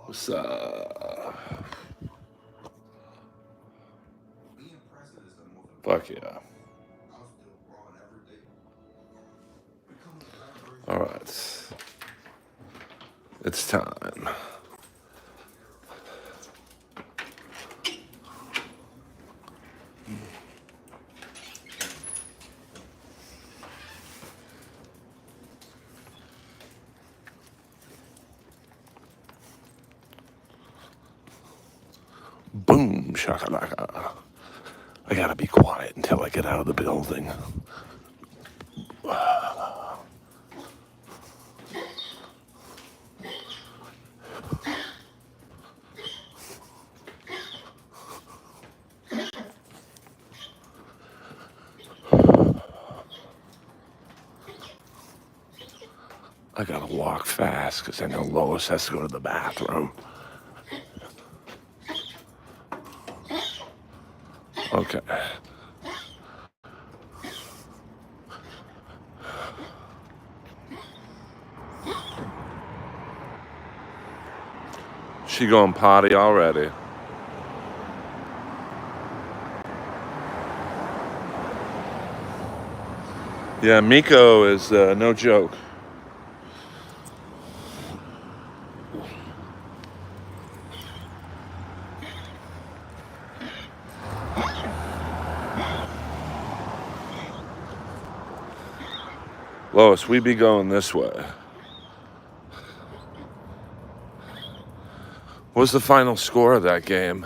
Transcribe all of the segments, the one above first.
What's up? Fuck yeah. All right. It's time. Boom, shakalaka. I gotta be quiet until I get out of the building. I gotta walk fast because I know Lois has to go to the bathroom. Okay. She going potty already. Yeah, Miko is no joke. Lois, we be going this way. What's the final score of that game?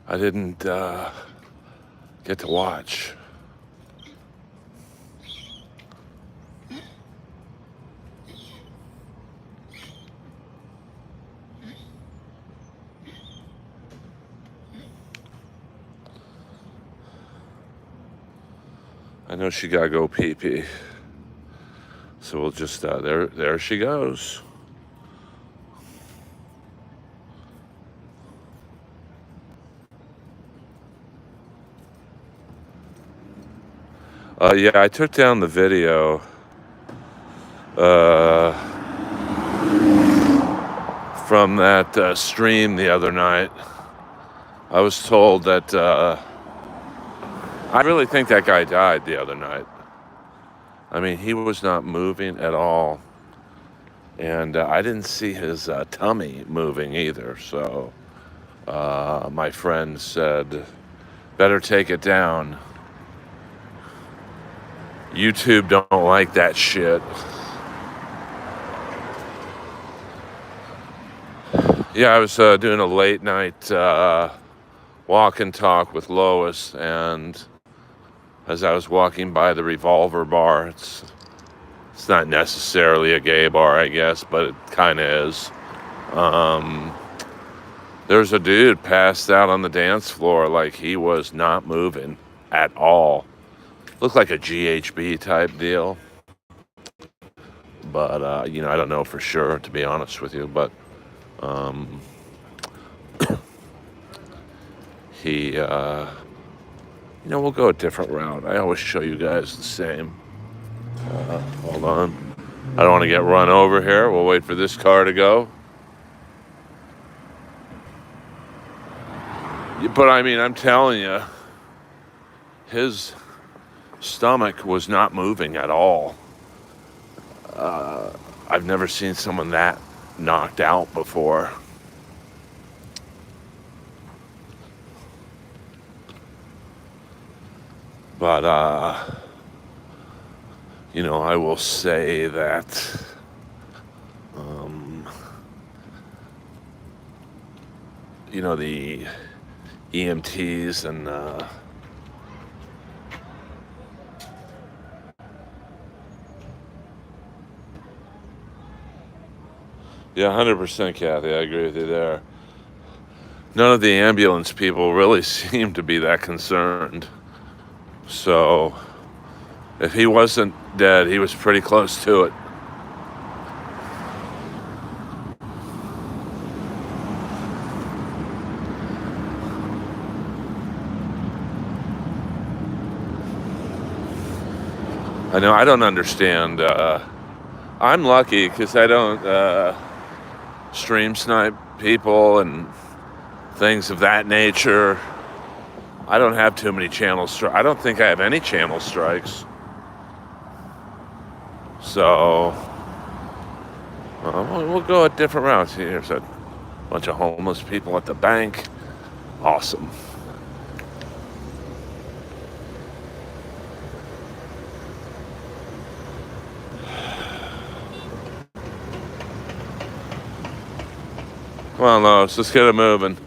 I didn't get to watch. I know she gotta go pee-pee. So we'll just, there she goes. Yeah, I took down the video from that stream the other night. I was told that, I really think that guy died the other night. I mean, he was not moving at all. And I didn't see his tummy moving either. So my friend said, better take it down. YouTube don't like that shit. Yeah, I was doing a late night walk and talk with Lois, and as I was walking by the Revolver bar, it's not necessarily a gay bar, I guess, but it kind of is. There's a dude passed out on the dance floor like he was not moving at all. Looked like a GHB type deal. But, I don't know for sure, to be honest with you. But he, we'll go a different route. I always show you guys the same. Hold on. I don't want to get run over here. We'll wait for this car to go. But, I mean, I'm telling you, his stomach was not moving at all. I've never seen someone that knocked out before. But, I will say that, the EMTs and, yeah, 100%, Kathy. I agree with you there. None of the ambulance people really seem to be that concerned. So, if he wasn't dead, he was pretty close to it. I know I don't understand. I'm lucky because I don't stream snipe people and things of that nature. I don't have too many channel strikes. I don't think I have any channel strikes. So we'll go at different routes. Here's a bunch of homeless people at the bank. Awesome. Come on, Lois, let's get it moving.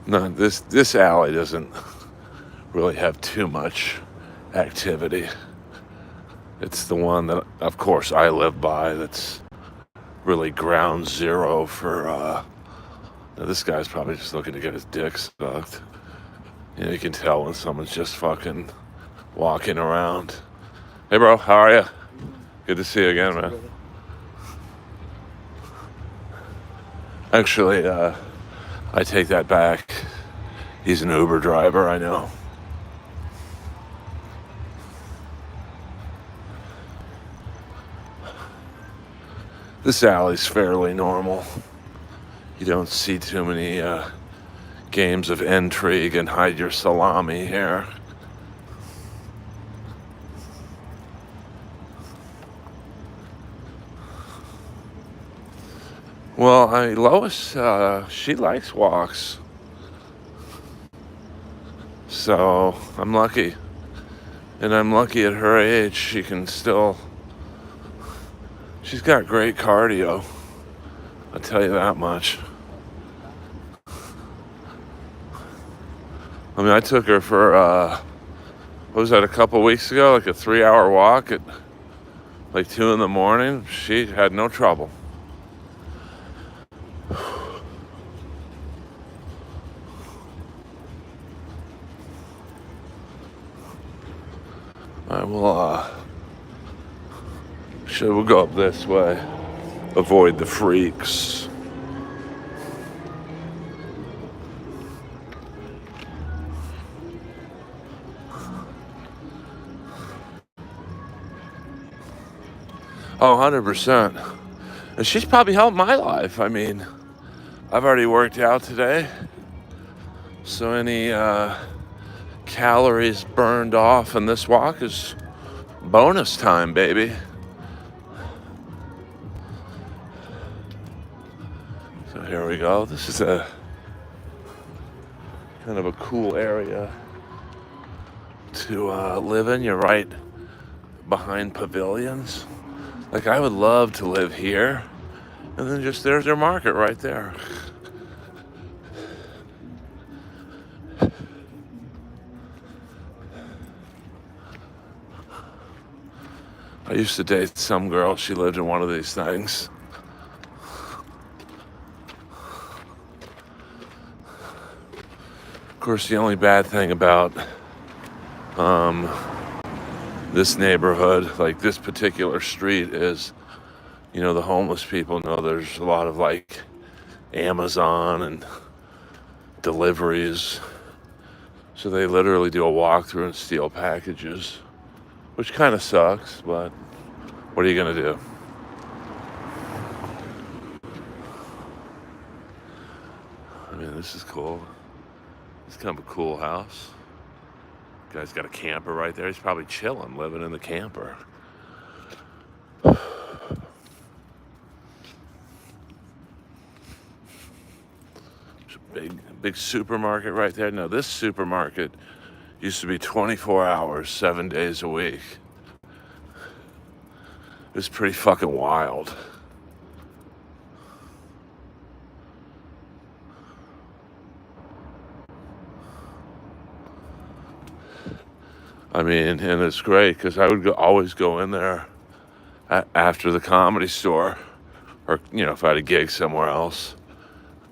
No, this alley doesn't really have too much activity. It's the one that, of course, I live by that's really ground zero for, now this guy's probably just looking to get his dick sucked. You know, you can tell when someone's just fucking walking around. Hey, bro, how are you? Good to see you again, man. Actually, I take that back. He's an Uber driver, I know. This alley's fairly normal. You don't see too many games of intrigue and hide your salami here. Well, Lois, she likes walks. So I'm lucky. And I'm lucky at her age, she can still, she's got great cardio. I'll tell you that much. I mean, I took her for, what was that, a couple weeks ago? Like a 3-hour walk at like 2 in the morning. She had no trouble. I will, we'll go up this way. Avoid the freaks. Oh, 100%. And she's probably helped my life. I mean, I've already worked out today. So any calories burned off in this walk is bonus time, baby. So here we go. This is a kind of a cool area to live in. You're right behind pavilions. Like, I would love to live here. And then just there's their market right there. I used to date some girl, she lived in one of these things. Of course, the only bad thing about this neighborhood, like this particular street, is, you know, the homeless people know there's a lot of like Amazon and deliveries. So they literally do a walkthrough and steal packages, which kind of sucks, but what are you gonna do? I mean, this is cool. It's kind of a cool house. Guy's got a camper right there. He's probably chilling, living in the camper. There's a big supermarket right there. Now, this supermarket used to be 24 hours, 7 days a week. It was pretty fucking wild. I mean, and it's great because I would always go in there after the Comedy Store, or, you know, if I had a gig somewhere else.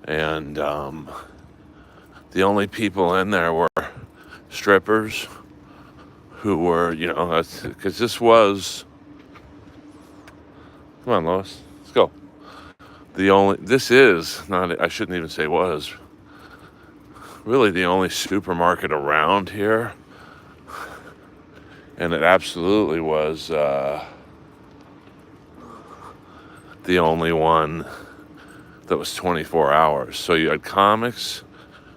And the only people in there were strippers who were, you know, because this was, come on, Lois, let's go. This is not, I shouldn't even say was, really the only supermarket around here. And it absolutely was the only one that was 24 hours. So you had comics,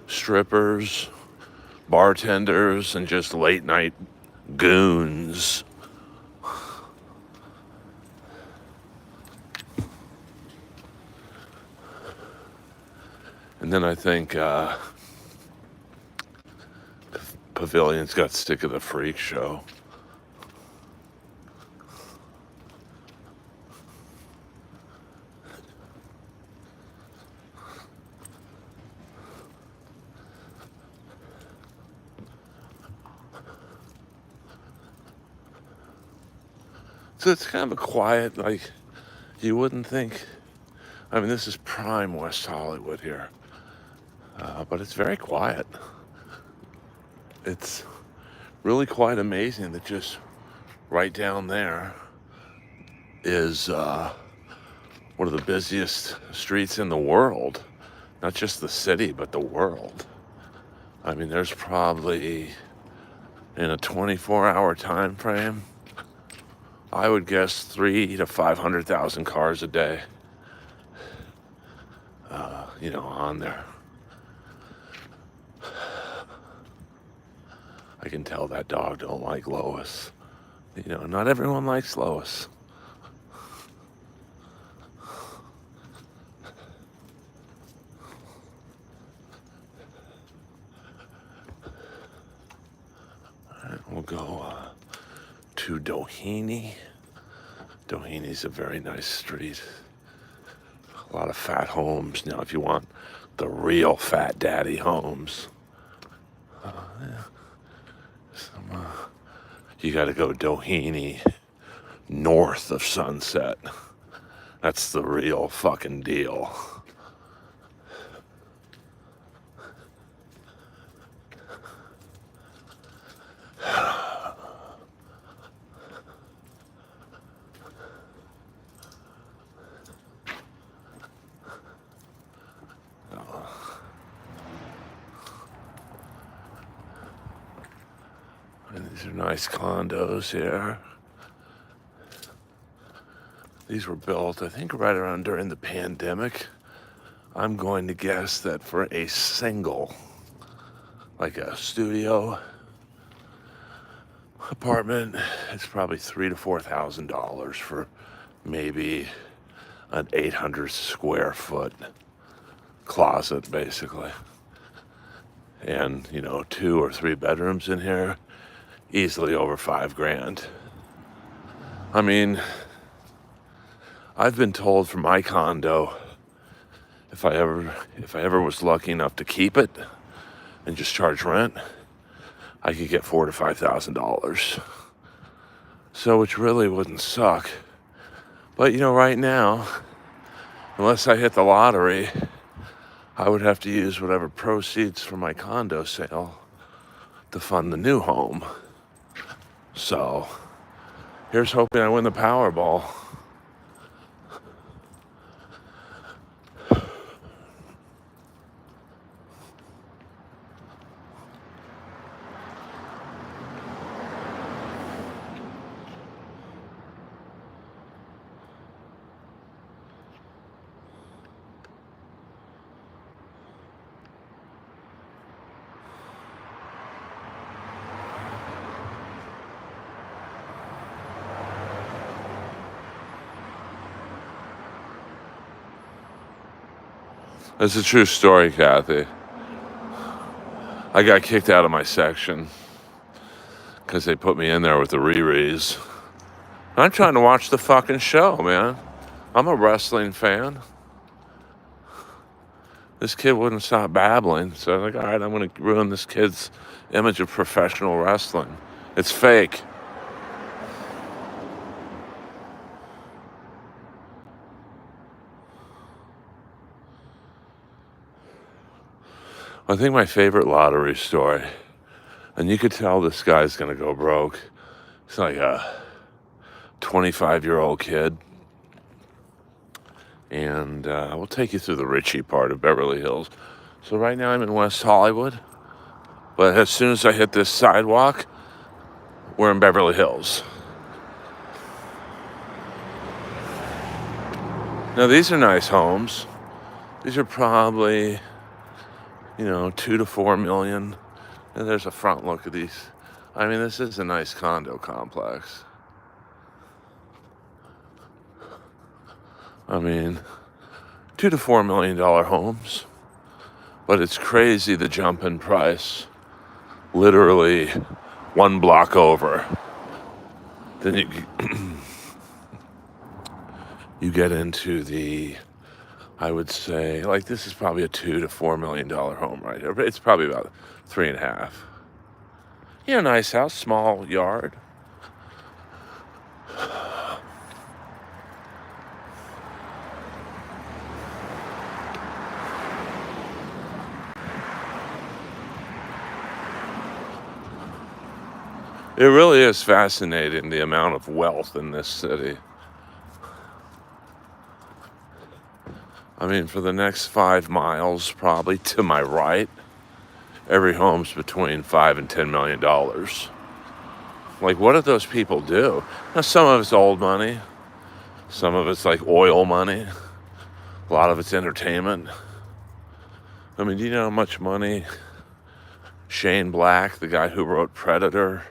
strippers, bartenders, and just late night goons. And then I think Pavilions got sick of the freak show. So it's kind of a quiet, like, you wouldn't think. I mean, this is prime West Hollywood here. But it's very quiet. It's really quite amazing that just right down there is one of the busiest streets in the world. Not just the city, but the world. I mean, there's probably, in a 24-hour time frame, I would guess 300,000 to 500,000 cars a day, you know, on there. I can tell that dog don't like Lois. You know, not everyone likes Lois. All right, we'll go to Doheny. Doheny's a very nice street. A lot of fat homes. Now, if you want the real fat daddy homes, yeah. You got to go Doheny north of Sunset. That's the real fucking deal. And these are nice condos here. These were built, I think, right around during the pandemic. I'm going to guess that for a single, like a studio apartment, it's probably $3,000 to $4,000 for maybe an 800 square foot closet, basically. And, you know, 2 or 3 bedrooms in here, easily over $5,000. I mean, I've been told for my condo, if I ever was lucky enough to keep it and just charge rent, I could get $4,000 to $5,000. So, which really wouldn't suck. But, you know, right now, unless I hit the lottery, I would have to use whatever proceeds from my condo sale to fund the new home. So, here's hoping I win the Powerball. It's a true story, Kathy. I got kicked out of my section because they put me in there with the Riris. I'm trying to watch the fucking show, man. I'm a wrestling fan. This kid wouldn't stop babbling, so I'm like, all right, I'm going to ruin this kid's image of professional wrestling. It's fake. I think my favorite lottery story, And you could tell this guy's going to go broke. It's like a 25-year-old kid. And we'll take you through the Ritchie part of Beverly Hills. So right now I'm in West Hollywood. But as soon as I hit this sidewalk, we're in Beverly Hills. Now these are nice homes. These are probably, 2 to 4 million. And there's a front look at these. I mean, this is a nice condo complex. I mean, $2 to $4 million homes, but it's crazy the jump in price. Literally one block over. Then you get into the, I would say, like this is probably a $2 to $4 million home right here. But it's probably about 3.5. Nice house, small yard. It really is fascinating, the amount of wealth in this city. I mean, for the next 5 miles, probably to my right, every home's between $5 and $10 million. Like, what do those people do? Now, some of it's old money. Some of it's like oil money. A lot of it's entertainment. I mean, do you know how much money Shane Black, the guy who wrote Predator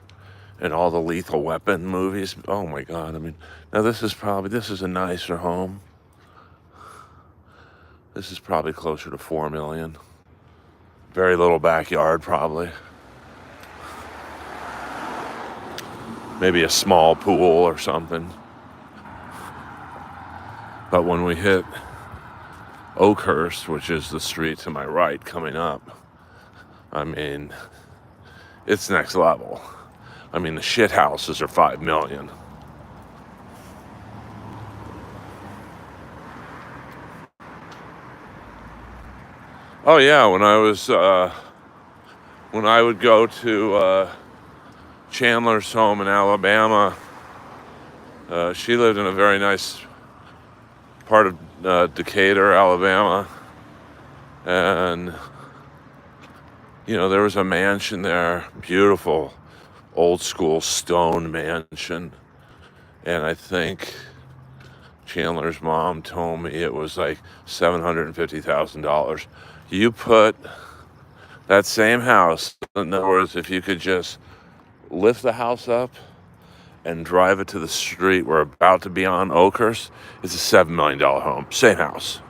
and all the Lethal Weapon movies? Oh my God. I mean, now this is a nicer home. This is probably closer to 4 million. Very little backyard, probably. Maybe a small pool or something. But when we hit Oakhurst, which is the street to my right coming up, I mean, it's next level. I mean, the shit houses are 5 million. Oh yeah, when I would go to Chandler's home in Alabama, she lived in a very nice part of Decatur, Alabama, and there was a mansion there, beautiful old school stone mansion, and I think Chandler's mom told me it was like $750,000. You put that same house, in other words, if you could just lift the house up and drive it to the street we're about to be on, Oakhurst, it's a $7 million home. Same house.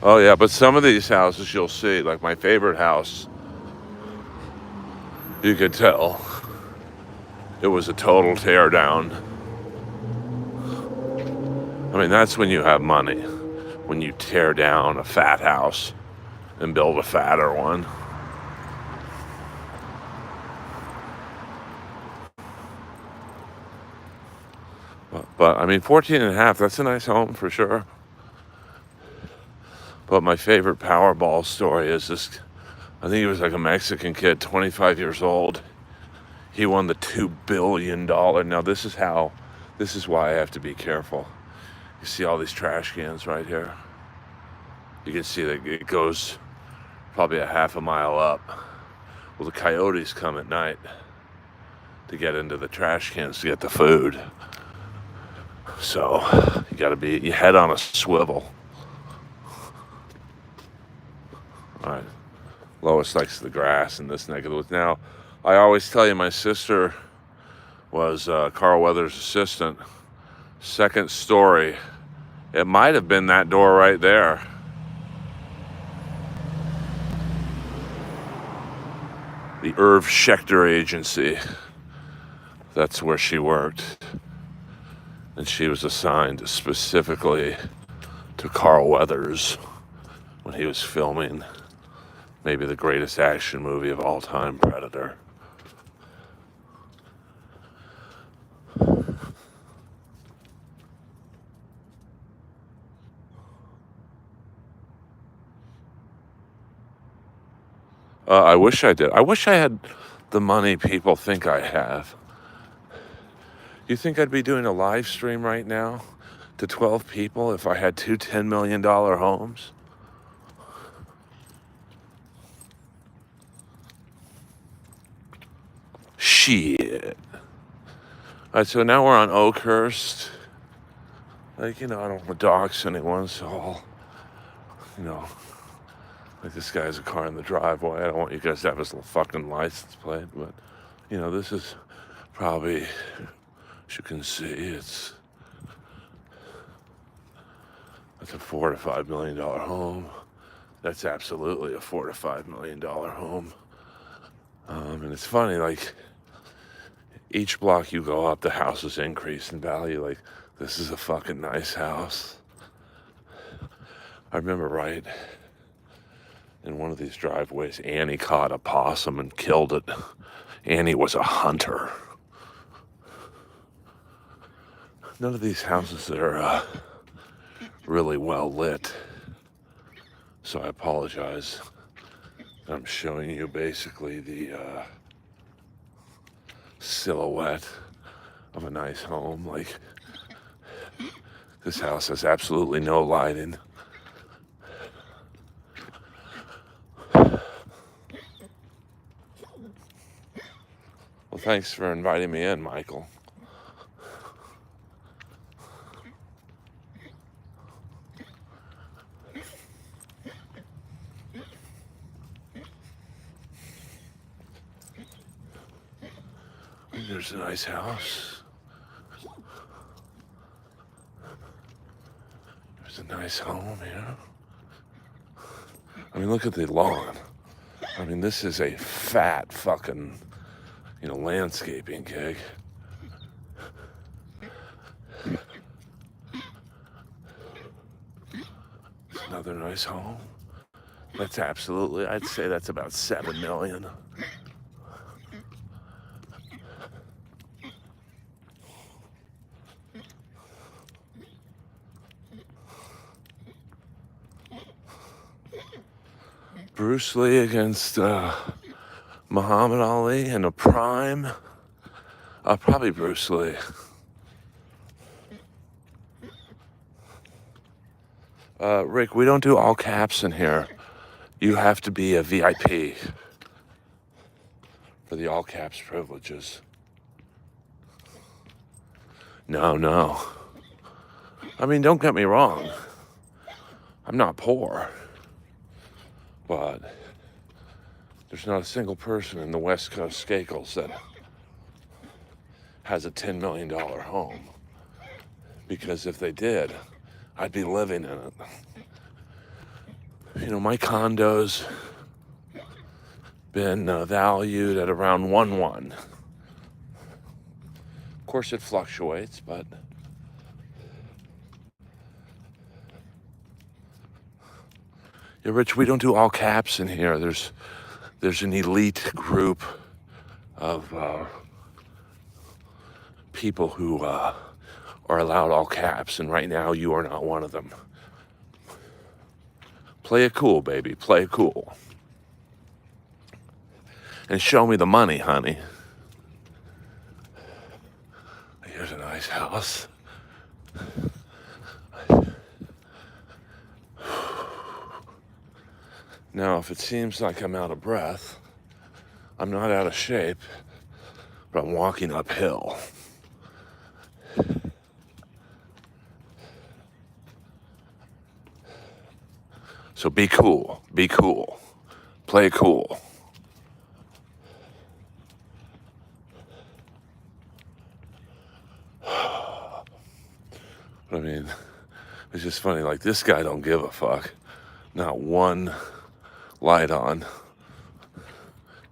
Oh yeah, but some of these houses you'll see, like my favorite house, you could tell it was a total tear down. I mean, that's when you have money, when you tear down a fat house and build a fatter one. But I mean, 14.5, that's a nice home for sure. But my favorite Powerball story is this, I think he was like a Mexican kid, 25 years old. He won the $2 billion. Now this is why I have to be careful. You see all these trash cans right here? You can see that it goes probably a half a mile up. Well, the coyotes come at night to get into the trash cans to get the food. So you gotta be your head on a swivel. All right. Lois likes the grass in this neck of the woods. Now, I always tell you my sister was Carl Weathers' assistant. Second story. It might have been that door right there. The Irv Schechter Agency. That's where she worked. And she was assigned specifically to Carl Weathers when he was filming maybe the greatest action movie of all time, Predator. I wish I did. I wish I had the money people think I have. You think I'd be doing a live stream right now to 12 people if I had two $10 million homes? Shit. All right, so now we're on Oakhurst. Like, I don't want to dox anyone, so I'll, like this guy has a car in the driveway. I don't want you guys to have his little fucking license plate, but, this is probably, as you can see, that's a $4 to $5 million home. That's absolutely a $4 to $5 million home. And it's funny, like, each block you go up, the houses increase in value. Like, this is a fucking nice house. I remember right in one of these driveways, Annie caught a possum and killed it. Annie was a hunter. None of these houses are really well lit. So I apologize. I'm showing you basically the silhouette of a nice home. Like, this house has absolutely no lighting. Well, thanks for inviting me in, Michael. There's a nice house. There's a nice home here. I mean, look at the lawn. I mean, this is a fat fucking, landscaping gig. Another nice home. That's absolutely, I'd say that's about 7 million. Bruce Lee against Muhammad Ali in a prime. Probably Bruce Lee. Rick, we don't do all caps in here. You have to be a VIP for the all caps privileges. No. I mean, don't get me wrong. I'm not poor. But there's not a single person in the West Coast Skakels that has a $10 million home. Because if they did, I'd be living in it. My condo's been valued at around 1.1. Of course, it fluctuates, but yeah, Rich, we don't do all caps in here. There's an elite group of people who are allowed all caps, and right now you are not one of them. Play it cool, baby. Play it cool. And show me the money, honey. Here's a nice house. Now, if it seems like I'm out of breath, I'm not out of shape, but I'm walking uphill. So be cool. Be cool. Play cool. I mean, it's just funny. Like, this guy don't give a fuck. Not one light on.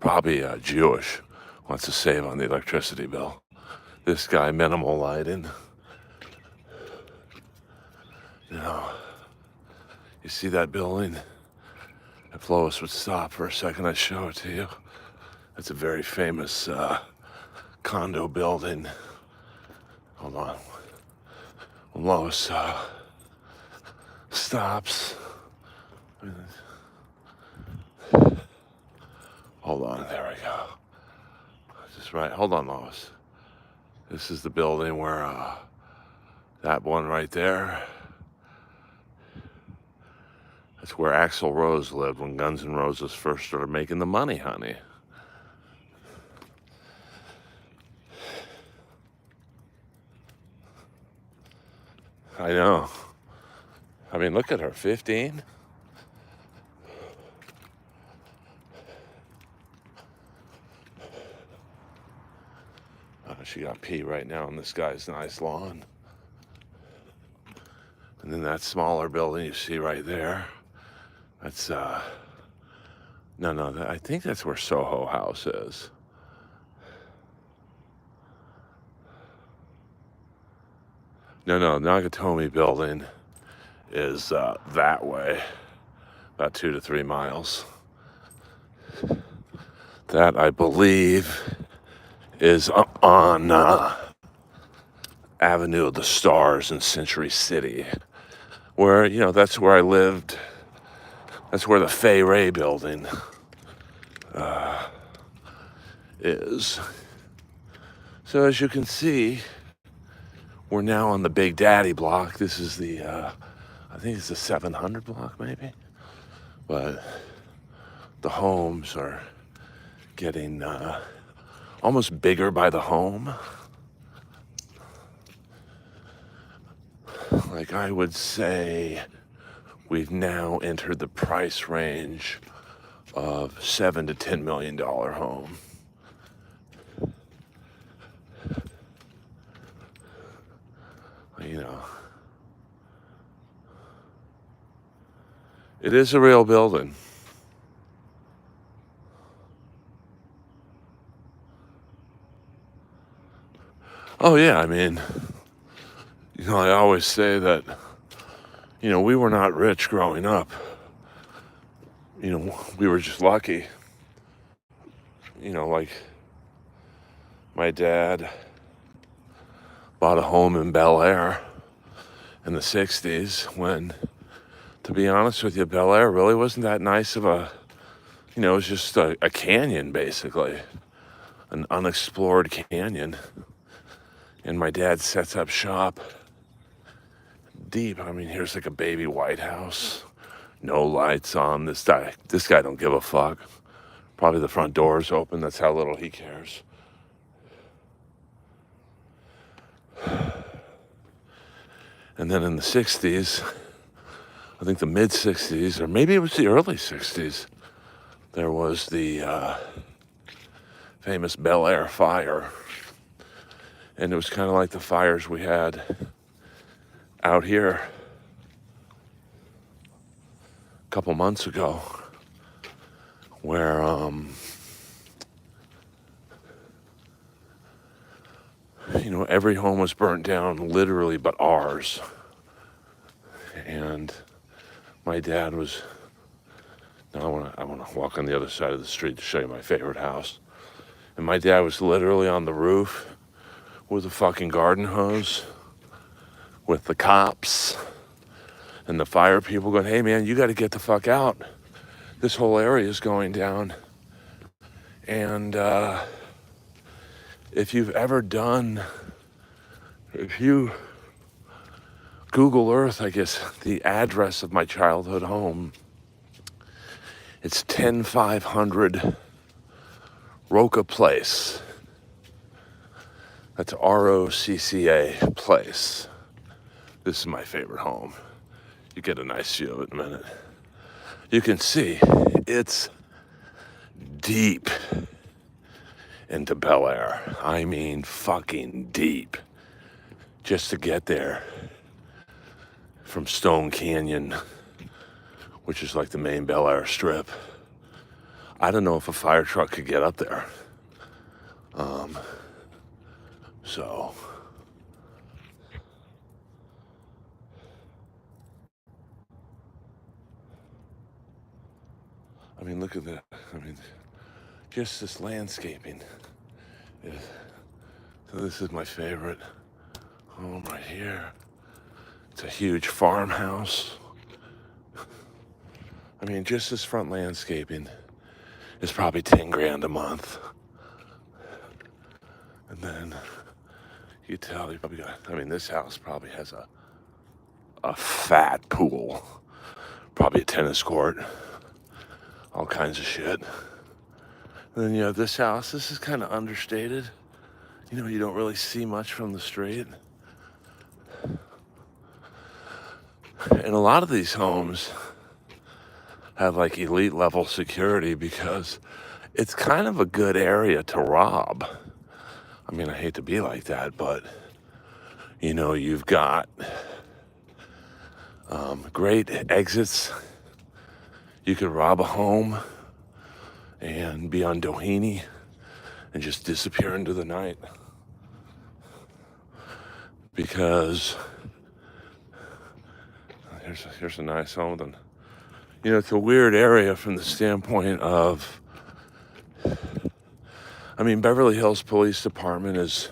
Probably Jewish. Wants to save on the electricity bill. This guy, minimal lighting. You see that building? If Lois would stop for a second, I'd show it to you. It's a very famous condo building. Hold on. When Lois stops. hold on. There we go. Just right. Hold on, Lois. This is the building where that one right there. That's where Axl Rose lived when Guns N' Roses first started making the money, honey. I know. I mean, look at her, 15. She got pee right now on this guy's nice lawn. And then that smaller building you see right there, that's, no, I think that's where Soho House is. No, Nagatomi building is that way, about 2 to 3 miles. That, I believe, is on Avenue of the Stars in Century City, where, that's where I lived. That's where the Fay Ray building is. So as you can see, we're now on the Big Daddy block. This is the, I think it's the 700 block maybe. But the homes are getting almost bigger by the home. Like I would say we've now entered the price range of $7 to $10 million home. It is a real building. Oh yeah, I mean, I always say that, we were not rich growing up. We were just lucky. Like my dad bought a home in Bel Air in the 60s when, to be honest with you, Bel Air really wasn't that nice of a, it was just a canyon, basically, an unexplored canyon. And my dad sets up shop deep. I mean, here's like a baby White House, no lights on. This guy don't give a fuck. Probably the front door's open. That's how little he cares. And then in the 60s, I think the mid 60s, or maybe it was the early 60s, there was the famous Bel Air fire. And it was kind of like the fires we had out here a couple months ago, where every home was burnt down, literally, but ours. And my dad was. Now I want to walk on the other side of the street to show you my favorite house. And my dad was literally on the roof with a fucking garden hose, with the cops and the fire people going, "Hey man, you got to get the fuck out. This whole area is going down." And if you Google Earth, I guess, the address of my childhood home, it's 10500 Roca Place. That's ROCCA Place. This is my favorite home. You get a nice view of it in a minute. You can see it's deep into Bel Air. I mean, fucking deep. Just to get there from Stone Canyon, which is like the main Bel Air strip. I don't know if a fire truck could get up there. So I mean, look at that. I mean, just this landscaping. So this is my favorite home right here. It's a huge farmhouse. I mean, just this front landscaping. is probably 10 grand a month. And then you tell you probably got, I mean, this house probably has a fat pool, probably a tennis court, all kinds of shit. And then you have this house. This is kind of understated. You know, you don't really see much from the street. And a lot of these homes have like elite level security because it's kind of a good area to rob. I mean, I hate to be like that, but you know, you've got great exits. You could rob a home and be on Doheny and just disappear into the night. Because here's a nice home. Then, you know, it's a weird area from the standpoint of, I mean, Beverly Hills Police Department is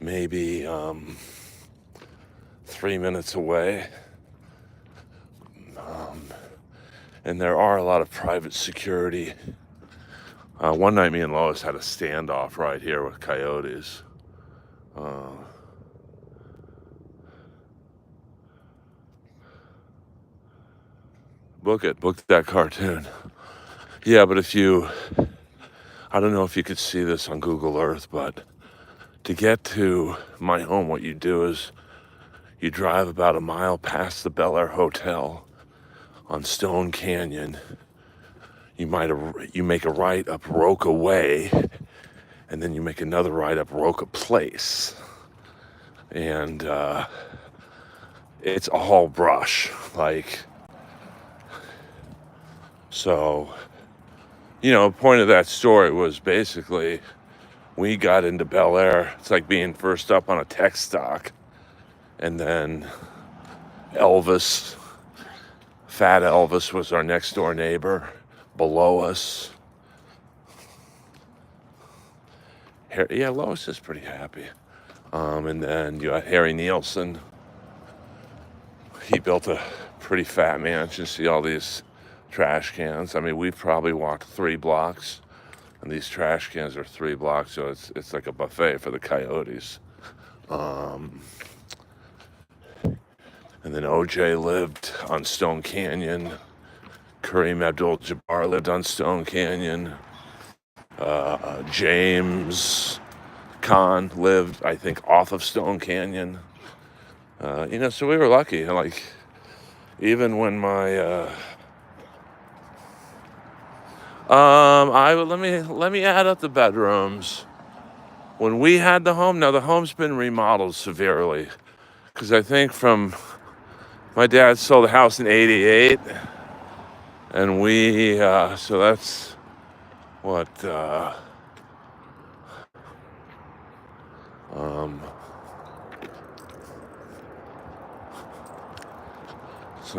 maybe 3 minutes away. And there are a lot of private security. One night me and Lois had a standoff right here with coyotes. Book that cartoon. Yeah, but I don't know if you could see this on Google Earth, but to get to my home, what you do is you drive about a mile past the Bel Air Hotel on Stone Canyon. You make a right up Roca Way, and then you make another right up Roca Place. And it's all brush, like, so, you know, the point of that story was basically we got into Bel Air. It's like being first up on a tech stock. And then Fat Elvis was our next door neighbor below us. Yeah, Lois is pretty happy. And then you got Harry Nielsen. He built a pretty fat mansion. See all these trash cans. I mean, we've probably walked 3 blocks, and these trash cans are 3 blocks, so it's like a buffet for the coyotes. And then OJ lived on Stone Canyon. Kareem Abdul-Jabbar lived on Stone Canyon. James Caan lived, I think, off of Stone Canyon. You know, so we were lucky. And like, even when my let me add up the bedrooms. When we had the home, now the home's been remodeled severely, because I think from my dad sold the house in '88, and we so that's what so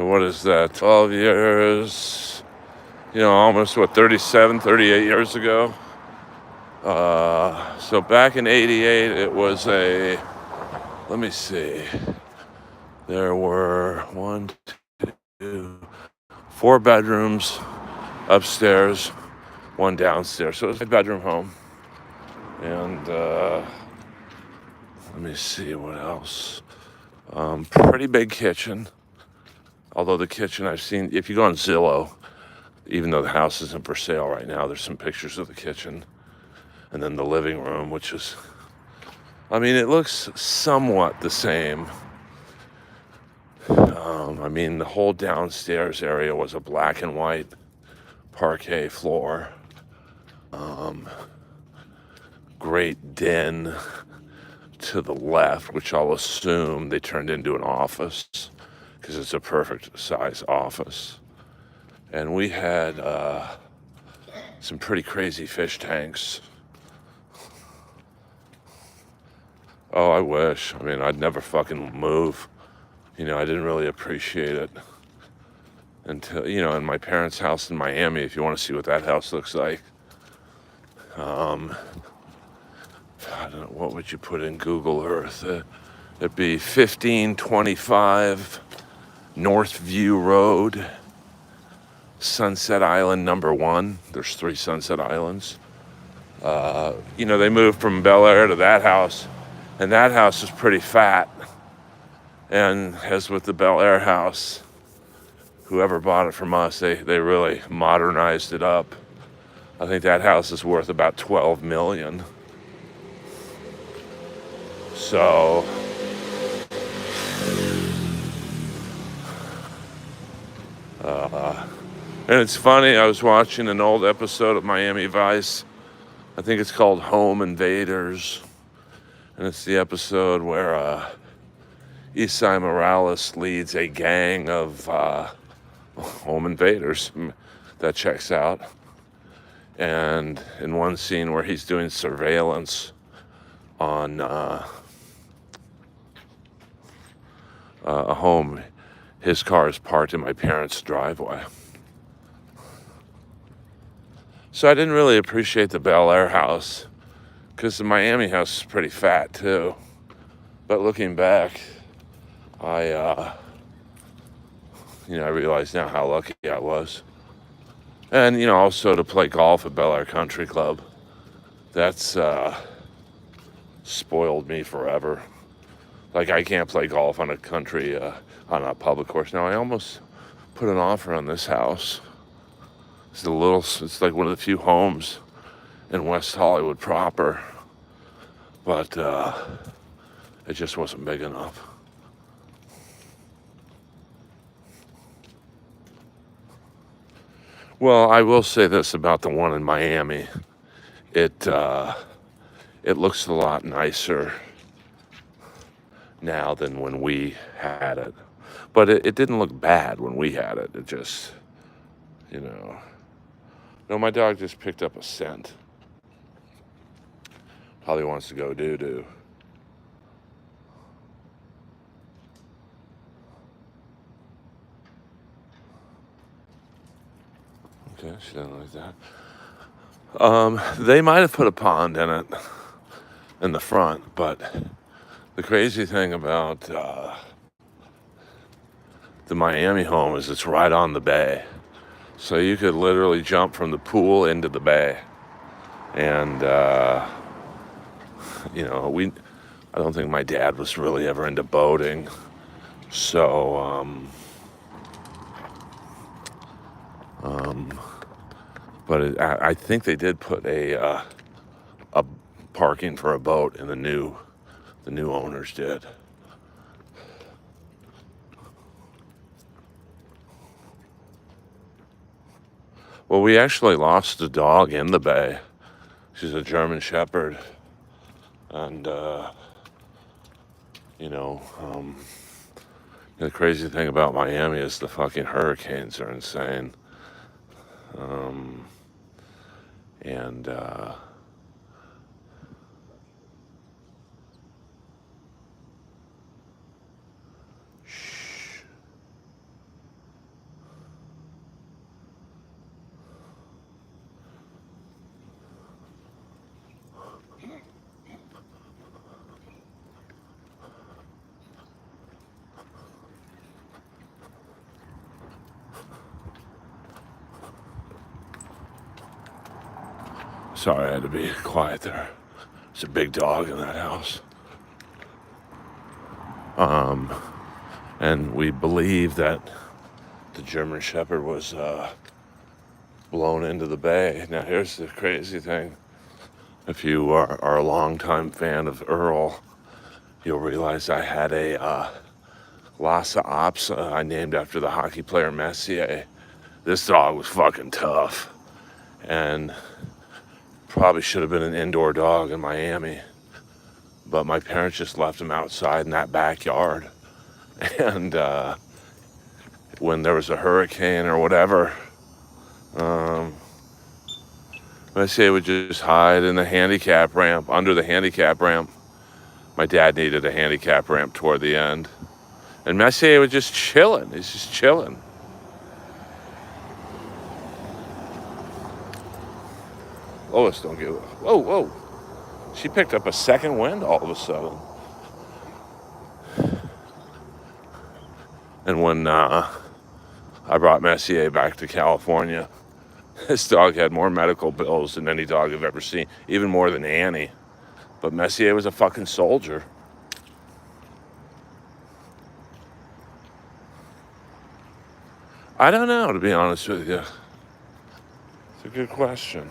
what is that? 12 years. You know, almost 38 years ago. So back in '88, it was let me see. There were 4 bedrooms upstairs, 1 downstairs. So it was a bedroom home. And let me see what else. Pretty big kitchen. Although the kitchen I've seen, if you go on Zillow, even though the house isn't for sale right now, there's some pictures of the kitchen. And then the living room, which is, I mean, it looks somewhat the same. I mean, the whole downstairs area was a black and white parquet floor. Great den to the left, which I'll assume they turned into an office, because it's a perfect size office. And we had some pretty crazy fish tanks. Oh, I wish. I mean, I'd never fucking move. You know, I didn't really appreciate it until, you know, in my parents' house in Miami, if you want to see what that house looks like. I don't know, what would you put in Google Earth? It'd be 1525 Northview Road, Sunset Island #1. There's 3 Sunset Islands. They moved from Bel Air to that house, and that house is pretty fat. And as with the Bel Air house, whoever bought it from us, they really modernized it up. I think that house is worth about $12 million. So, and it's funny, I was watching an old episode of Miami Vice. I think it's called Home Invaders. And it's the episode where Isai Morales leads a gang of home invaders. That checks out. And in one scene where he's doing surveillance on a home, his car is parked in my parents' driveway. So I didn't really appreciate the Bel Air house, because the Miami house is pretty fat too. But looking back, I realize now how lucky I was. And, also to play golf at Bel Air Country Club. That's spoiled me forever. Like, I can't play golf on a public course. Now, I almost put an offer on this house. It's like one of the few homes in West Hollywood proper. But it just wasn't big enough. Well, I will say this about the one in Miami. It looks a lot nicer now than when we had it. But it didn't look bad when we had it. It just, No, my dog just picked up a scent. Probably wants to go doo-doo. Okay, she doesn't like that. They might have put a pond in it in the front, but the crazy thing about the Miami home is it's right on the bay. So you could literally jump from the pool into the bay. And, I don't think my dad was really ever into boating. So, but I think they did put a parking for a boat in the new owners did. Well, we actually lost a dog in the bay. She's a German Shepherd. And, the crazy thing about Miami is the fucking hurricanes are insane. And sorry, I had to be quiet there. There's a big dog in that house. And we believe that the German Shepherd was blown into the bay. Now, here's the crazy thing. If you are a longtime fan of Earl, you'll realize I had a Lhasa Apso I named after the hockey player Messier. This dog was fucking tough. And probably should have been an indoor dog in Miami. But my parents just left him outside in that backyard. And when there was a hurricane or whatever, Messier would just hide in the handicap ramp, under the handicap ramp. My dad needed a handicap ramp toward the end. And Messier was just chilling. He's just chilling. Lois, don't give up. Whoa. She picked up a second wind all of a sudden. And when I I brought Messier back to California. This dog had more medical bills than any dog I've ever seen, even more than Annie. But Messier was a fucking soldier. I don't know, to be honest with you. It's a good question.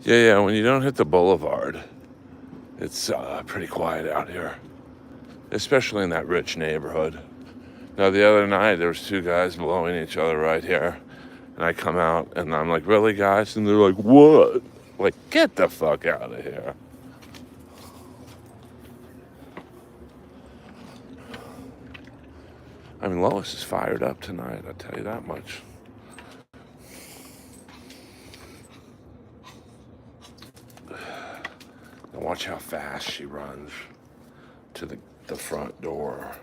Yeah, when you don't hit the boulevard, it's pretty quiet out here, especially in that rich neighborhood. Now, the other night, there was two guys blowing each other right here, and I come out, and I'm like, really, guys? And they're like, what? Like, get the fuck out of here. I mean, Lois is fired up tonight, I'll tell you that much. And watch how fast she runs to the front door.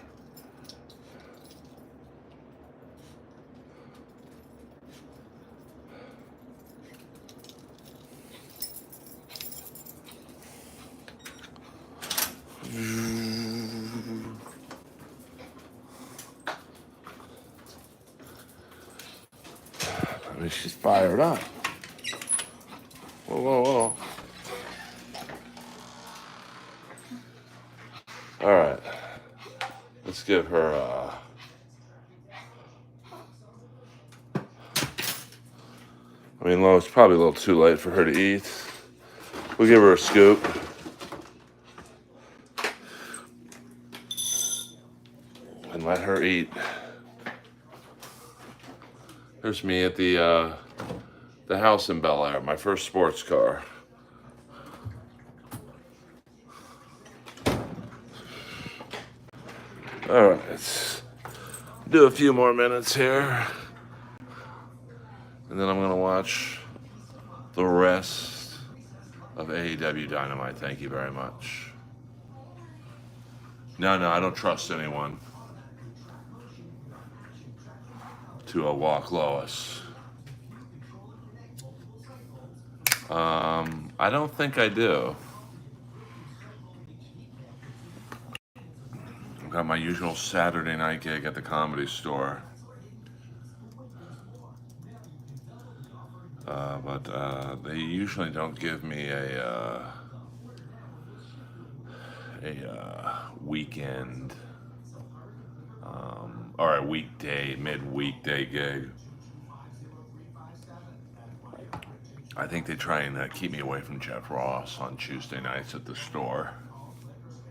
I mean, she's fired up. Whoa. All right. Let's give her I mean, Lois, probably a little too late for her to eat. We'll give her a scoop. And let her eat. There's me at the house in Bel Air, my first sports car. All right, let's do a few more minutes here. And then I'm going to watch the rest of AEW Dynamite. Thank you very much. No, I don't trust anyone to walk Lois. I don't think I do. I've got my usual Saturday night gig at the Comedy Store. But they usually don't give me a weekend or a mid-weekday gig. I think they try and keep me away from Jeff Ross on Tuesday nights at the store.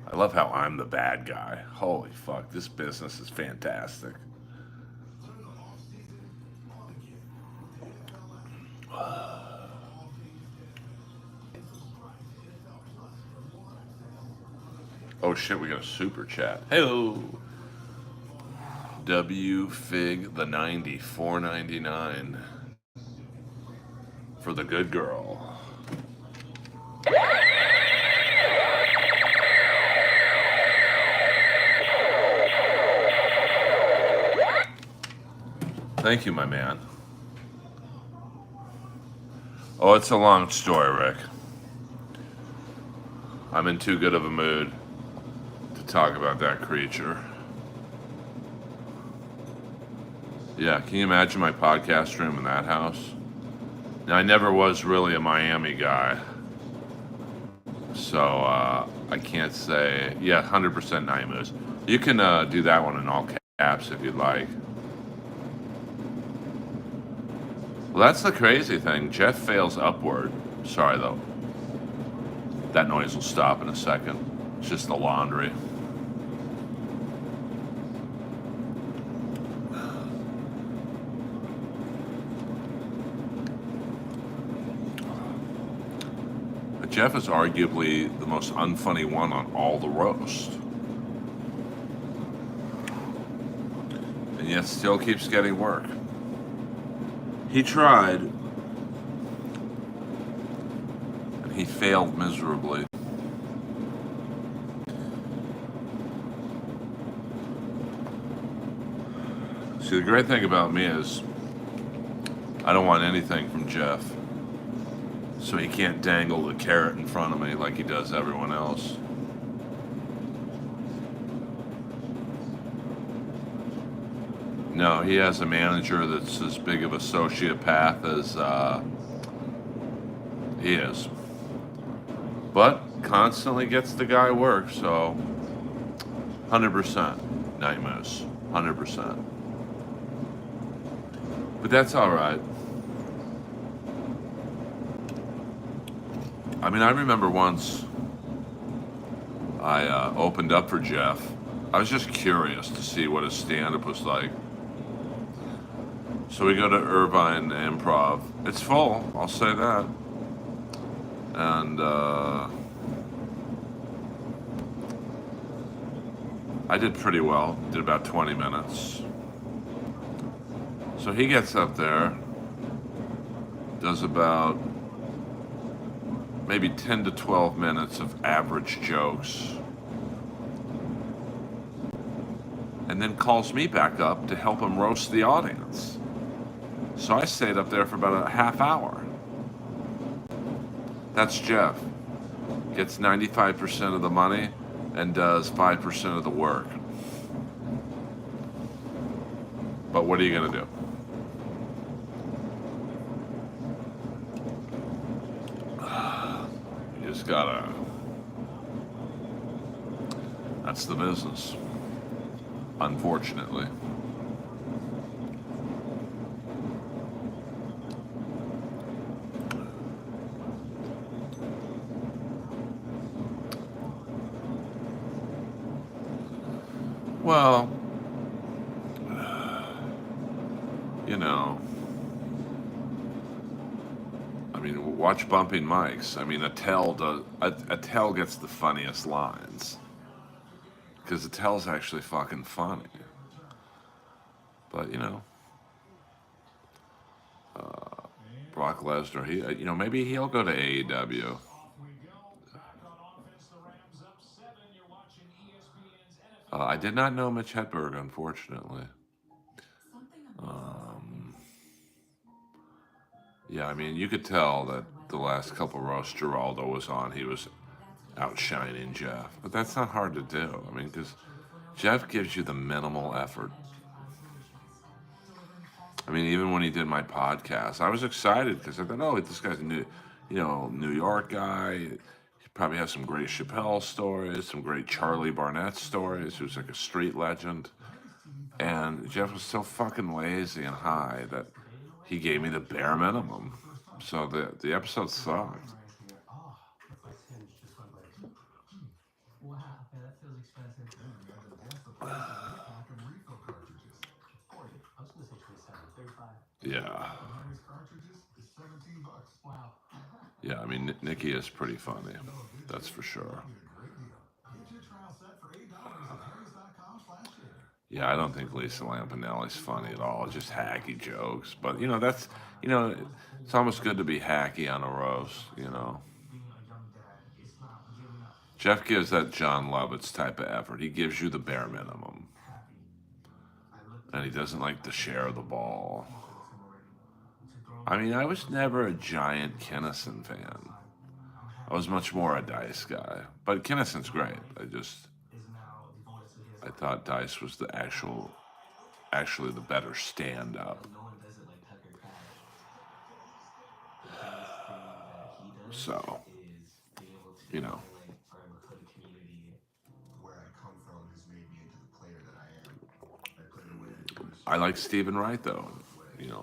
I love how I'm the bad guy. Holy fuck, this business is fantastic. Oh shit, we got a super chat. Hey-o. W Fig the 90, $4.99 for the good girl. Thank you, my man. Oh, it's a long story, Rick. I'm in too good of a mood to talk about that creature. Yeah, can you imagine my podcast room in that house? Now, I never was really a Miami guy. So, I can't say. Yeah, 100% night moves. You can do that one in all caps if you'd like. Well, that's the crazy thing. Jeff fails upward. Sorry, though. That noise will stop in a second. It's just the laundry. Jeff is arguably the most unfunny one on all the roast. And yet still keeps getting work. He tried, and he failed miserably. See, the great thing about me is I don't want anything from Jeff. So he can't dangle the carrot in front of me like he does everyone else. No, he has a manager that's as big of a sociopath as he is. But constantly gets the guy work, so 100% night moose. 100%. But that's all right. I mean, I remember once I opened up for Jeff. I was just curious to see what his stand-up was like. So we go to Irvine Improv. It's full, I'll say that. And I did pretty well. Did about 20 minutes. So he gets up there, does about maybe 10 to 12 minutes of average jokes, and then calls me back up to help him roast the audience. So I stayed up there for about a half hour. That's Jeff. Gets 95% of the money and does 5% of the work. But what are you going to do? You just gotta... That's the business. Unfortunately. Well, you know, I mean, watch Bumping Mics. I mean, Attell gets the funniest lines because Attell's actually fucking funny. But you know, Brock Lesnar, maybe he'll go to AEW. I did not know Mitch Hedberg, unfortunately. Yeah, I mean, you could tell that the last couple roasts Geraldo was on, he was outshining Jeff. But that's not hard to do. I mean, because Jeff gives you the minimal effort. I mean, even when he did my podcast, I was excited because I thought, oh, this guy's a New York guy. He probably has some great Chappelle stories, some great Charlie Barnett stories, who's like a street legend. And Jeff was so fucking lazy and high that he gave me the bare minimum. So the episode sucked. Yeah. Yeah, I mean, Nikki is pretty funny. That's for sure. Yeah, I don't think Lisa Lampanelli's funny at all. Just hacky jokes. But, it's almost good to be hacky on a roast. Jeff gives that John Lovitz type of effort. He gives you the bare minimum. And he doesn't like to share the ball. I mean, I was never a giant Kinnison fan. I was much more a Dice guy. But Kinnison's great. I thought Dice was actually the better stand-up. So, I like Stephen Wright though.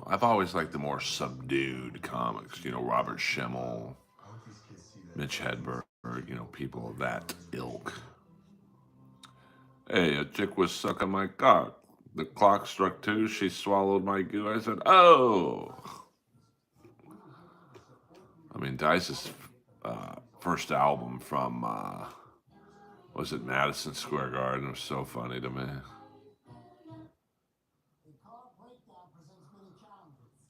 I've always liked the more subdued comics. Robert Schimmel, Mitch Hedberg. People of that ilk. Hey, a chick was sucking my cock. The clock struck 2. She swallowed my goo. I said, "Oh." I mean, Dice's first album from was it Madison Square Garden? It was so funny to me.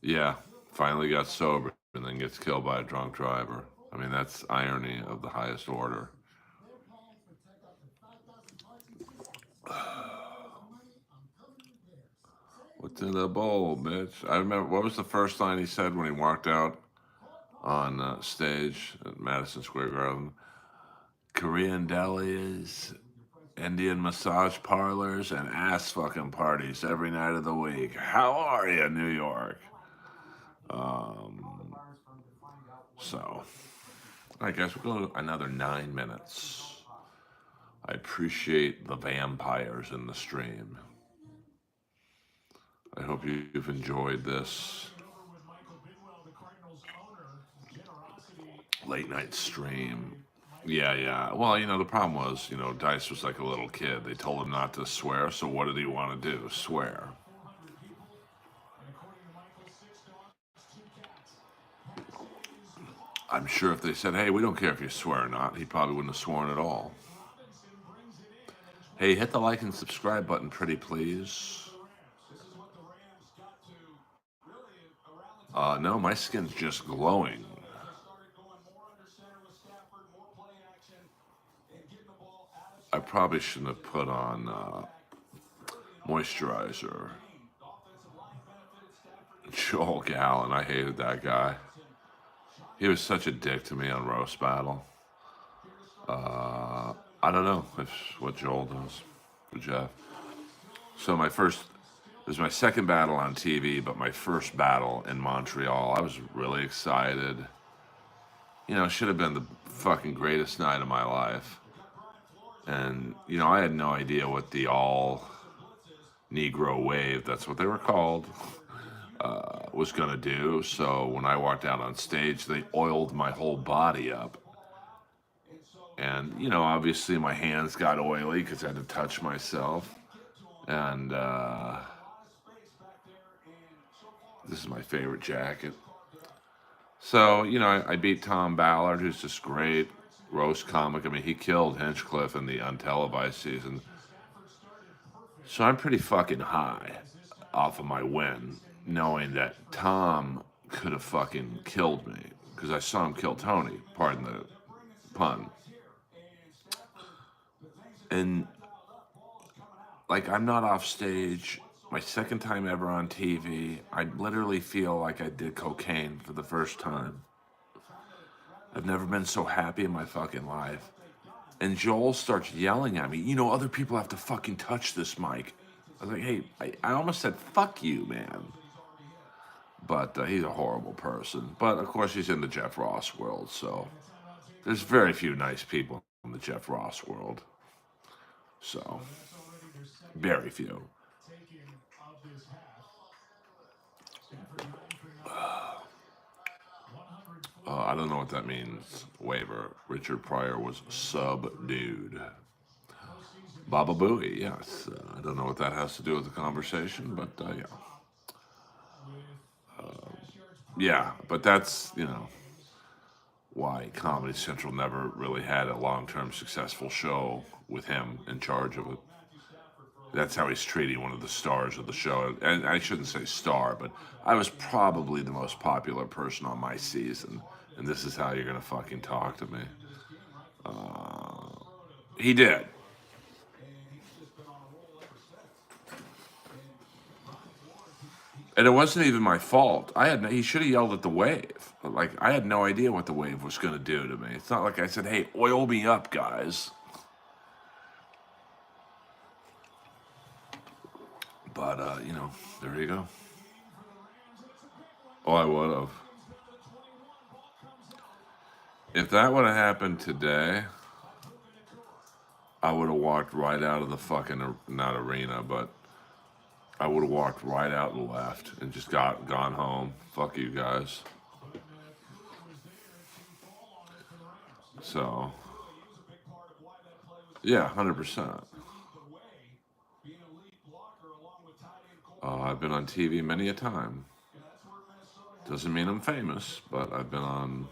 Yeah, finally got sober and then gets killed by a drunk driver. I mean, that's irony of the highest order. What's in the bowl, bitch? I remember, what was the first line he said when he walked out on stage at Madison Square Garden? Korean delis, Indian massage parlors, and ass fucking parties every night of the week. How are you, New York? Um, so, I guess we'll go another 9 minutes. I appreciate the vampires in the stream. I hope you've enjoyed this late night stream. Yeah, yeah. Well, the problem was, Dice was like a little kid. They told him not to swear, so what did he want to do? Swear. I'm sure if they said, "Hey, we don't care if you swear or not," he probably wouldn't have sworn at all. Hey, hit the like and subscribe button, pretty please. No, my skin's just glowing. I probably shouldn't have put on moisturizer. Joel Gallen, I hated that guy. He was such a dick to me on Roast Battle. I don't know what Joel does for Jeff. So this was my second battle on TV, but my first battle in Montreal. I was really excited. It should have been the fucking greatest night of my life. And, I had no idea what the all Negro wave, that's what they were called, was going to do. So when I walked out on stage, they oiled my whole body up. And, obviously my hands got oily because I had to touch myself. And this is my favorite jacket. So, I beat Tom Ballard, who's just great roast comic. I mean, he killed Hinchcliffe in the untelevised season. So I'm pretty fucking high off of my win, knowing that Tom could have fucking killed me because I saw him kill Tony, pardon the pun. And, like, I'm not off stage. My second time ever on TV, I literally feel like I did cocaine for the first time. I've never been so happy in my fucking life. And Joel starts yelling at me, other people have to fucking touch this mic. I was like, hey, I almost said, fuck you, man. But he's a horrible person. But, of course, he's in the Jeff Ross world, so there's very few nice people in the Jeff Ross world. So, very few. I don't know what that means, waiver. Richard Pryor was subdued. Baba Booey, yes. I don't know what that has to do with the conversation, but yeah. Yeah, but that's, why Comedy Central never really had a long-term successful show with him in charge of it. That's how he's treating one of the stars of the show. And I shouldn't say star, but I was probably the most popular person on my season. And this is how you're going to fucking talk to me. He did. And it wasn't even my fault. He should have yelled at the wave. Like, I had no idea what the wave was going to do to me. It's not like I said, hey, oil me up, guys. But, there you go. Oh, I would have. If that would have happened today, I would have walked right out of the fucking, not arena, but I would have walked right out and left and just gone home. Fuck you guys. So, yeah, 100%. I've been on TV many a time. Doesn't mean I'm famous, but I've been on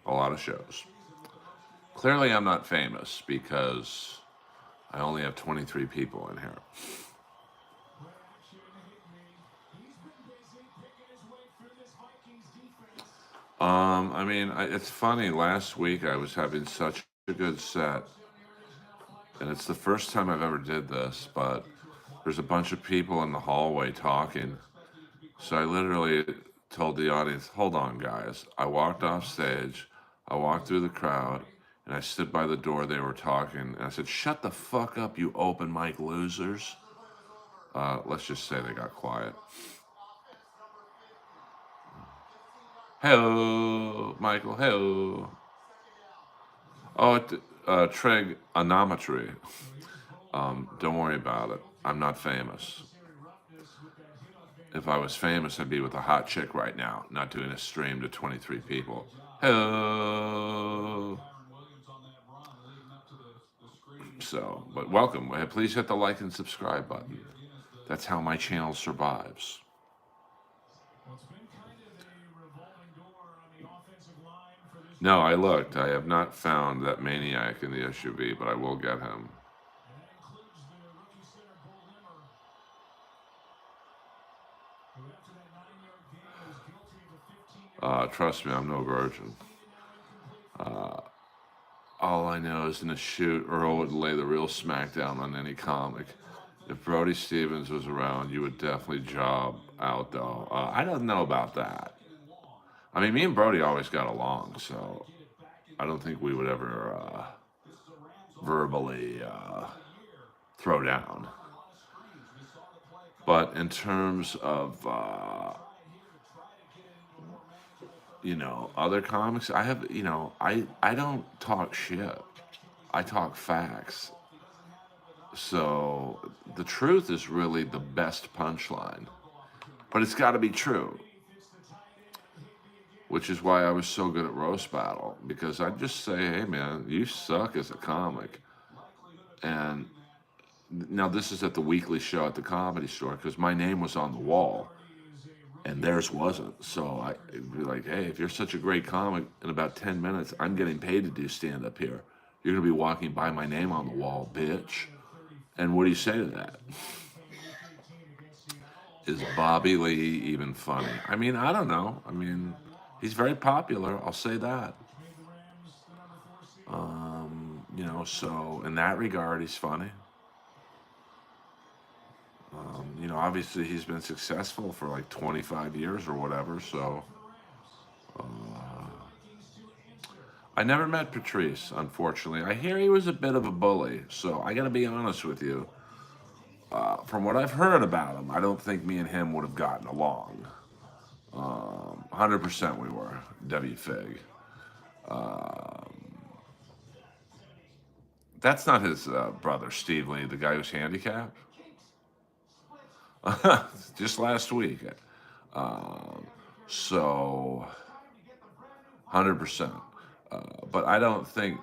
a lot of shows. Clearly, I'm not famous because I only have 23 people in here. I mean, it's funny. Last week I was having such a good set, and it's the first time I've ever did this, but there's a bunch of people in the hallway talking. So I literally told the audience, hold on, guys. I walked off stage, I walked through the crowd, and I stood by the door. They were talking, and I said, shut the fuck up, you open mic losers. Let's just say they got quiet. Hello, Michael. Hello. Oh, trigonometry. Don't worry about it. I'm not famous. If I was famous, I'd be with a hot chick right now, not doing a stream to 23 people. Hello. So, but welcome. Please hit the like and subscribe button. That's how my channel survives. No, I looked. I have not found that maniac in the SUV, but I will get him. Trust me, I'm no virgin. All I know is in a shoot, Earl would lay the real smackdown on any comic. If Brody Stevens was around, you would definitely job out, though. I don't know about that. I mean, me and Brody always got along, so I don't think we would ever verbally throw down. But in terms of, other comics, I have, I don't talk shit. I talk facts. So the truth is really the best punchline. But it's got to be true. Which is why I was so good at Roast Battle. Because I'd just say, hey, man, you suck as a comic. And now this is at the weekly show at the Comedy Store because my name was on the wall. And theirs wasn't. So I'd be like, hey, if you're such a great comic, in about 10 minutes, I'm getting paid to do stand-up here. You're going to be walking by my name on the wall, bitch. And what do you say to that? Is Bobby Lee even funny? I mean, I don't know. I mean, he's very popular. I'll say that. So in that regard, he's funny. Obviously he's been successful for like 25 years or whatever. So I never met Patrice, unfortunately. I hear he was a bit of a bully. So I got to be honest with you. From what I've heard about him, I don't think me and him would have gotten along. 100% we were, W-Fig. That's not his brother, Steve Lee, the guy who's handicapped. Just last week. So, 100%. But I don't think,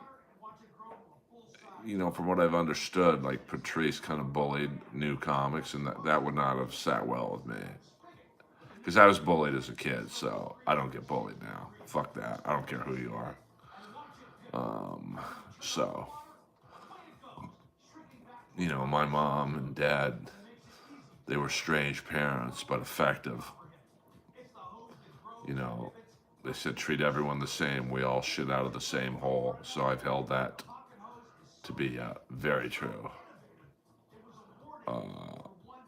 from what I've understood, like Patrice kind of bullied new comics, and that would not have sat well with me. Because I was bullied as a kid, so I don't get bullied now. Fuck that. I don't care who you are. My mom and dad, they were strange parents, but effective. They said treat everyone the same. We all shit out of the same hole. So I've held that to be very true.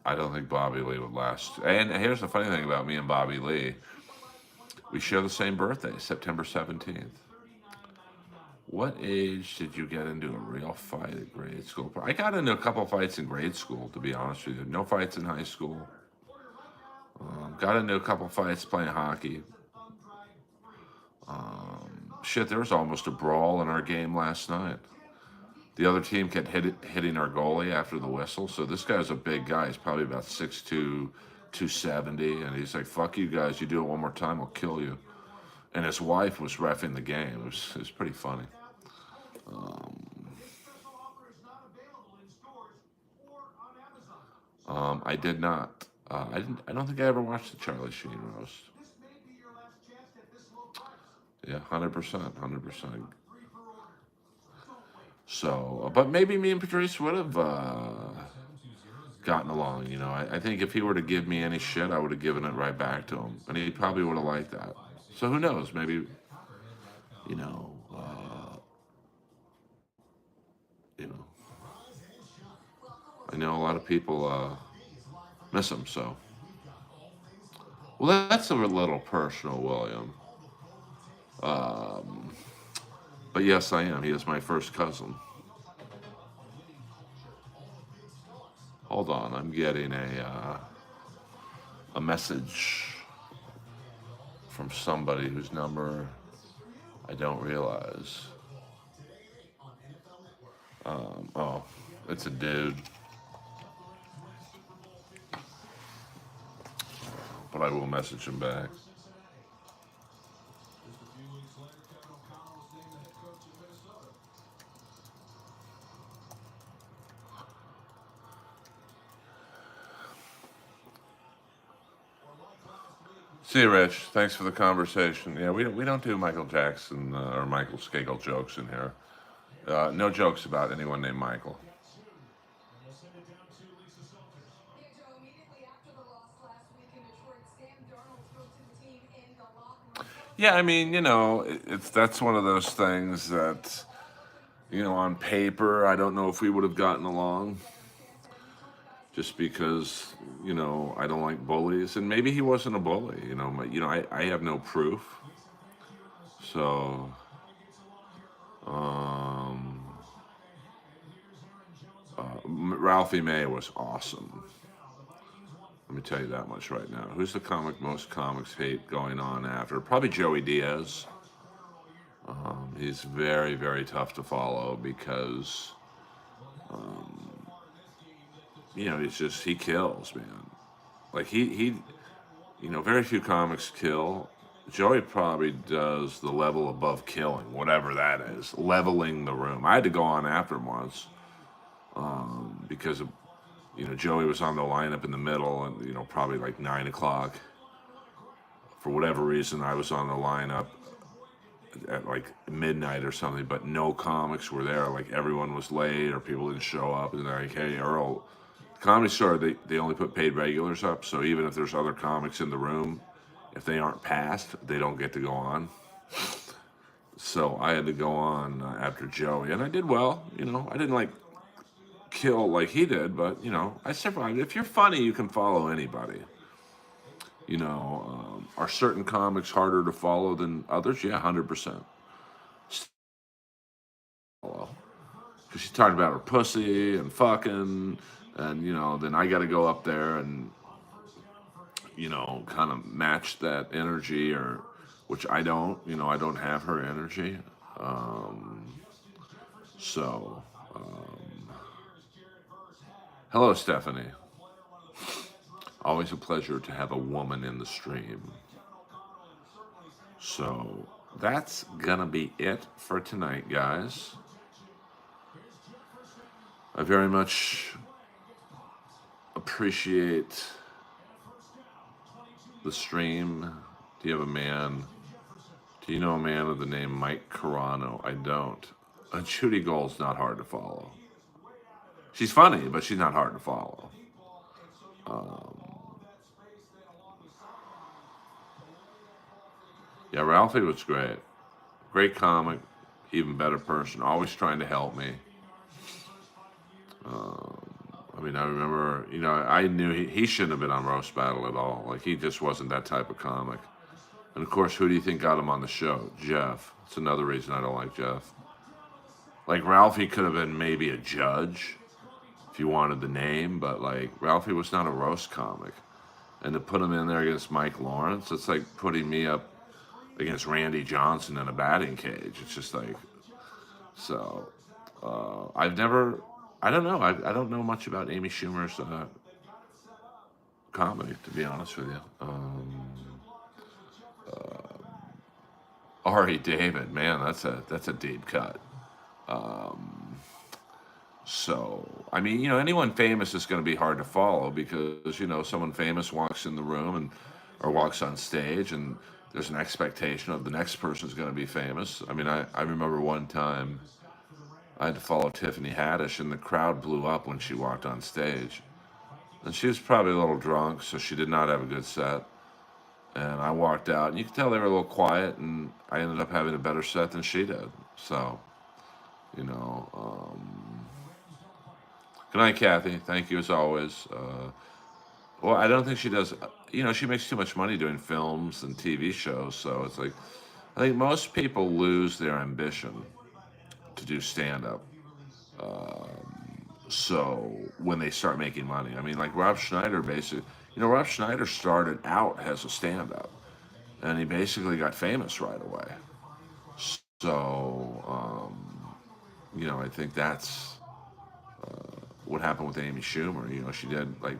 I don't think Bobby Lee would last. And here's the funny thing about me and Bobby Lee. We share the same birthday, September 17th. What age did you get into a real fight at grade school? I got into a couple fights in grade school, to be honest with you. No fights in high school. Got into a couple fights playing hockey. There was almost a brawl in our game last night. The other team kept hitting our goalie after the whistle. So this guy's a big guy. He's probably about 6'2", 270. And he's like, fuck you guys. You do it one more time, I'll kill you. And his wife was reffing the game. It was pretty funny. I did not. I didn't. I don't think I ever watched the Charlie Sheen roast. Yeah, 100%, 100%. So, but maybe me and Patrice would have gotten along. You know, I think if he were to give me any shit, I would have given it right back to him, and he probably would have liked that. So who knows? Maybe, you know, you know, I know a lot of people miss him. So, well, that's a little personal, William. Um, but yes, I am. He is my first cousin. Hold on, I'm getting a message from somebody whose number I don't realize. Oh, it's a dude. But I will message him back. See you, Rich. Thanks for the conversation. Yeah, we don't do Michael Jackson or Michael Skakel jokes in here. No jokes about anyone named Michael. Yeah, I mean, that's one of those things that, on paper, I don't know if we would have gotten along. Just because, I don't like bullies, and maybe he wasn't a bully. I have no proof. So, Ralphie May was awesome. Let me tell you that much right now. Who's the comic most comics hate going on after? Probably Joey Diaz. He's very, very tough to follow because, he kills, man. Like very few comics kill. Joey probably does the level above killing, whatever that is, leveling the room. I had to go on after him once because Joey was on the lineup in the middle, and probably like 9 o'clock. For whatever reason, I was on the lineup at like midnight or something, but no comics were there. Like everyone was late or people didn't show up, and they're like, "Hey, Earl." Comedy Store, they only put paid regulars up, so even if there's other comics in the room, if they aren't passed, they don't get to go on. So I had to go on after Joey, and I did well. I didn't like kill like he did, but I survived. If you're funny, you can follow anybody. Are certain comics harder to follow than others? Yeah, 100%. Because she talked about her pussy and fucking, and then I got to go up there and kind of match that energy, or which I don't. I don't have her energy. So, hello, Stephanie. Always a pleasure to have a woman in the stream. So that's gonna be it for tonight, guys. I very much appreciate the stream. Do you have a man? Do you know a man of the name Mike Carano? I don't. Judy Gold's not hard to follow. She's funny, but she's not hard to follow. Yeah, Ralphie was great. Great comic, even better person, always trying to help me. I remember, I knew he shouldn't have been on Roast Battle at all. Like, he just wasn't that type of comic. And, of course, who do you think got him on the show? Jeff. It's another reason I don't like Jeff. Like, Ralphie could have been maybe a judge if you wanted the name, but, like, Ralphie was not a roast comic. And to put him in there against Mike Lawrence, it's like putting me up against Randy Johnson in a batting cage. It's just like, so, I've never, I don't know. I don't know much about Amy Schumer's comedy, to be honest with you. Ari David, man, that's a deep cut. Um, so, I mean, anyone famous is going to be hard to follow because someone famous walks in the room and or walks on stage, and there's an expectation of the next person's going to be famous. I mean, I remember one time I had to follow Tiffany Haddish, and the crowd blew up when she walked on stage. And she was probably a little drunk, so she did not have a good set. And I walked out, and you could tell they were a little quiet, and I ended up having a better set than she did. So, you know, good night, Kathy. Thank you as always. Well, I don't think she does. She makes too much money doing films and TV shows, so it's like I think most people lose their ambition to do stand up. So when they start making money, I mean, like Rob Schneider, basically, Rob Schneider started out as a stand up, and he basically got famous right away. So, I think that's what happened with Amy Schumer. She did like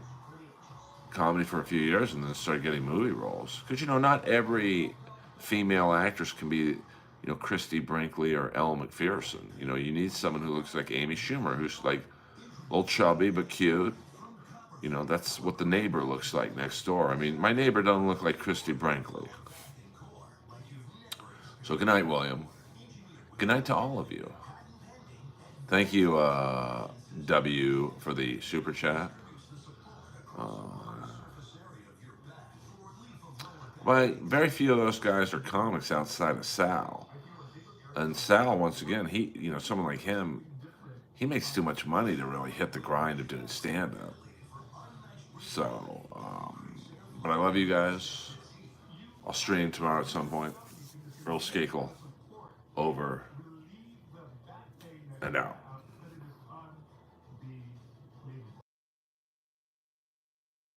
comedy for a few years and then started getting movie roles. Because, not every female actress can be, Christy Brinkley or Elle McPherson. You need someone who looks like Amy Schumer, who's like a little chubby but cute. That's what the neighbor looks like next door. I mean, my neighbor doesn't look like Christy Brinkley. So good night, William. Good night to all of you. Thank you, W, for the super chat. But very few of those guys are comics outside of Sal. And Sal, once again, someone like him, he makes too much money to really hit the grind of doing stand up. So, but I love you guys. I'll stream tomorrow at some point. Earl Skakel, over and out.